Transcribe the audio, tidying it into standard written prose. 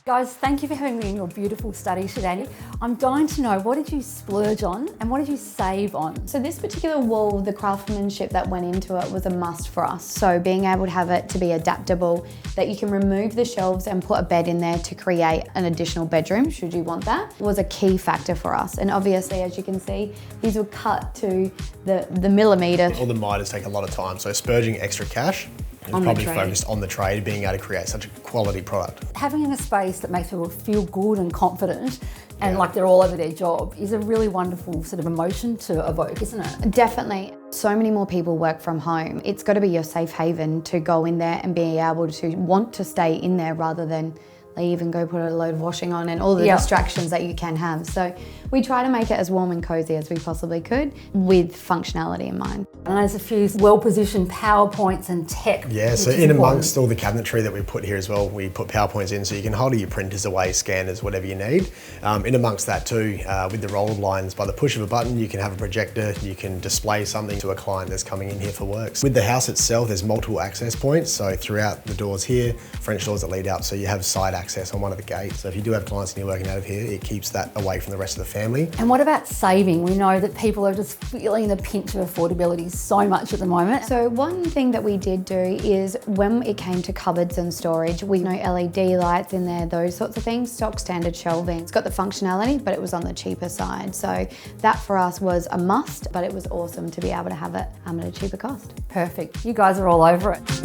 Guys, thank you for having me in your beautiful study today. I'm dying to know, what did you splurge on and what did you save on? So this particular wall, the craftsmanship that went into it was a must for us. So being able to have it to be adaptable, that you can remove the shelves and put a bed in there to create an additional bedroom, should you want that, was a key factor for us. And obviously, as you can see, these were cut to the millimetre. All the miters take a lot of time, so spurging extra cash is probably focused on the trade, being able to create such a quality product. Having a space that makes people feel good and confident and like they're all over their job is a really wonderful sort of emotion to evoke, isn't it? Definitely. So many more people work from home. It's got to be your safe haven to go in there and be able to want to stay in there rather than leave and go put a load of washing on and all the distractions that you can have. So we try to make it as warm and cozy as we possibly could with functionality in mind. And there's a few well-positioned PowerPoints and tech. Yeah, so in amongst all the cabinetry that we put here as well, we put PowerPoints in so you can hold your printers away, scanners, whatever you need. In amongst that too, with the rolled lines, by the push of a button, you can have a projector, you can display something to a client that's coming in here for works. With the house itself, there's multiple access points. So throughout the doors here, French doors that lead out, so you have side access on one of the gates. So if you do have clients and you're working out of here, it keeps that away from the rest of the family. And what about saving? We know that people are just feeling the pinch of affordability so much at the moment. So one thing that we did do is when it came to cupboards and storage, we know LED lights in there, those sorts of things, stock standard shelving. It's got the functionality, but it was on the cheaper side. So that for us was a must, but it was awesome to be able to have it at a cheaper cost. Perfect. You guys are all over it.